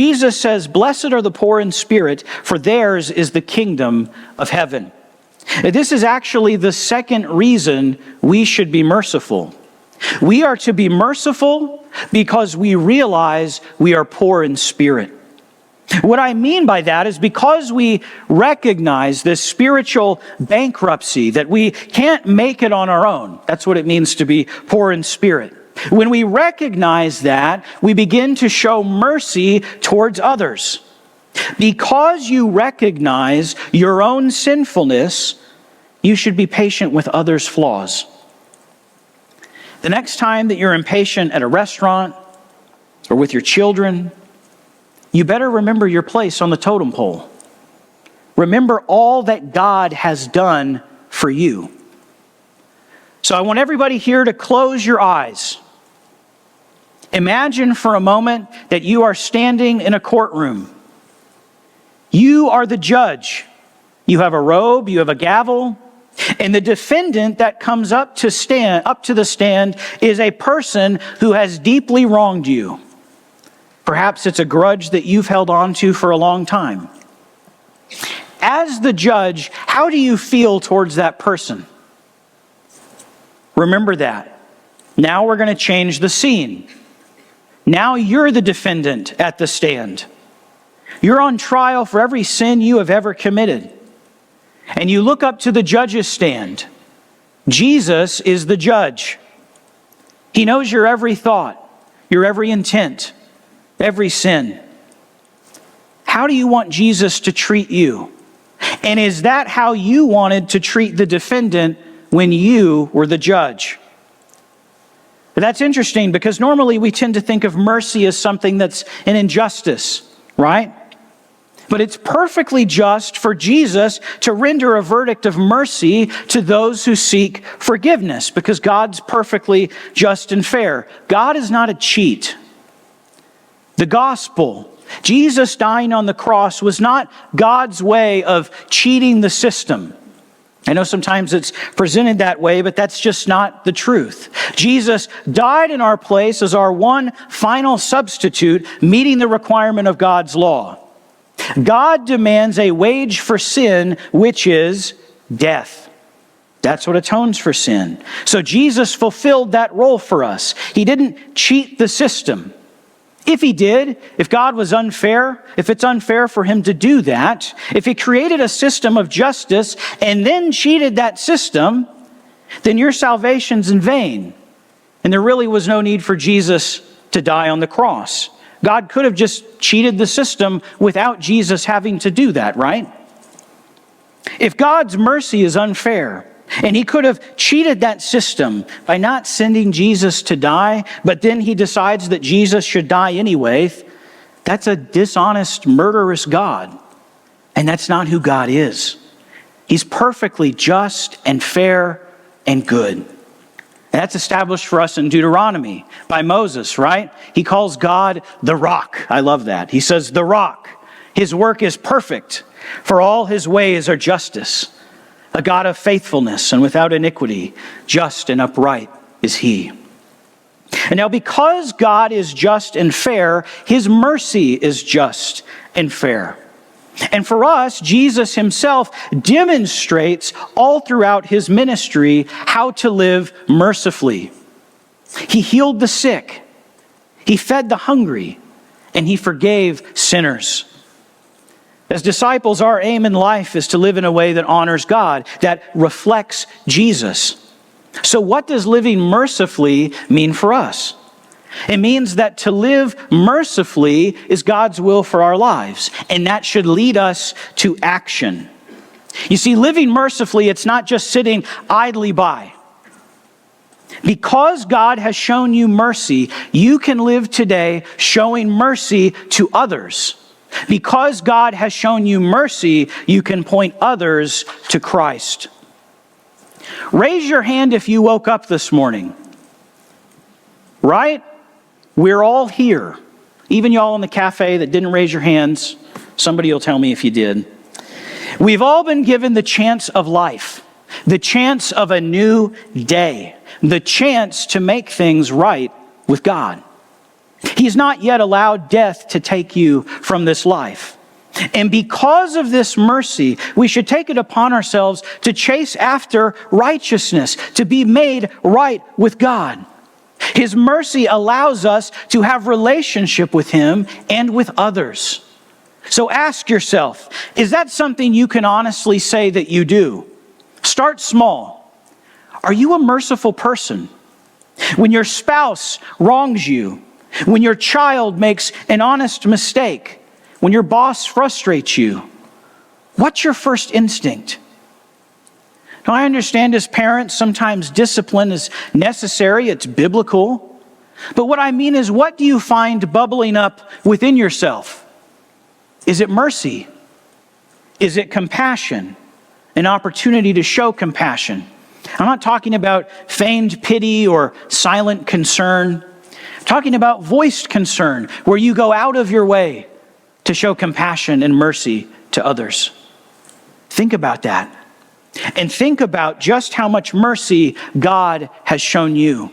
Jesus says, "Blessed are the poor in spirit, for theirs is the kingdom of heaven." This is actually the second reason we should be merciful. We are to be merciful because we realize we are poor in spirit. What I mean by that is because we recognize this spiritual bankruptcy, that we can't make it on our own. That's what it means to be poor in spirit. When we recognize that, we begin to show mercy towards others. Because you recognize your own sinfulness, you should be patient with others' flaws. The next time that you're impatient at a restaurant or with your children, you better remember your place on the totem pole. Remember all that God has done for you. So I want everybody here to close your eyes. Imagine for a moment that you are standing in a courtroom. You are the judge. You have a robe, you have a gavel, and the defendant that comes up to the stand is a person who has deeply wronged you. Perhaps it's a grudge that you've held on to for a long time. As the judge, how do you feel towards that person? Remember that. Now we're going to change the scene. Now you're the defendant at the stand. You're on trial for every sin you have ever committed. And you look up to the judge's stand. Jesus is the judge. He knows your every thought, your every intent, every sin. How do you want Jesus to treat you? And is that how you wanted to treat the defendant when you were the judge? But that's interesting because normally we tend to think of mercy as something that's an injustice, right? But it's perfectly just for Jesus to render a verdict of mercy to those who seek forgiveness because God's perfectly just and fair. God is not a cheat. The gospel, Jesus dying on the cross, was not God's way of cheating the system. I know sometimes it's presented that way, but that's just not the truth. Jesus died in our place as our one final substitute, meeting the requirement of God's law. God demands a wage for sin, which is death. That's what atones for sin. So Jesus fulfilled that role for us. He didn't cheat the system. If he did, if God was unfair, if it's unfair for him to do that, if he created a system of justice and then cheated that system, then your salvation's in vain. And there really was no need for Jesus to die on the cross. God could have just cheated the system without Jesus having to do that, right? If God's mercy is unfair, and he could have cheated that system by not sending Jesus to die, but then he decides that Jesus should die anyway, that's a dishonest, murderous God. And that's not who God is. He's perfectly just and fair and good. And that's established for us in Deuteronomy by Moses, right? He calls God the rock. I love that. He says, the rock. His work is perfect, for all his ways are justice. A God of faithfulness and without iniquity, just and upright is he. And now because God is just and fair, his mercy is just and fair. And for us, Jesus himself demonstrates all throughout his ministry how to live mercifully. He healed the sick, he fed the hungry, and he forgave sinners. As disciples, our aim in life is to live in a way that honors God, that reflects Jesus. So what does living mercifully mean for us? It means that to live mercifully is God's will for our lives, and that should lead us to action. You see, living mercifully, it's not just sitting idly by. Because God has shown you mercy, you can live today showing mercy to others. Because God has shown you mercy, you can point others to Christ. Raise your hand if you woke up this morning. Right? We're all here. Even y'all in the cafe that didn't raise your hands, somebody will tell me if you did. We've all been given the chance of life, the chance of a new day, the chance to make things right with God. He's not yet allowed death to take you from this life. And because of this mercy, we should take it upon ourselves to chase after righteousness, to be made right with God. His mercy allows us to have relationship with Him and with others. So ask yourself, is that something you can honestly say that you do? Start small. Are you a merciful person? When your spouse wrongs you, when your child makes an honest mistake, when your boss frustrates you, what's your first instinct? Now, I understand as parents, sometimes discipline is necessary, it's biblical. But what I mean is, what do you find bubbling up within yourself? Is it mercy? Is it compassion? An opportunity to show compassion? I'm not talking about feigned pity or silent concern. I'm talking about voiced concern, where you go out of your way to show compassion and mercy to others. Think about that. And think about just how much mercy God has shown you.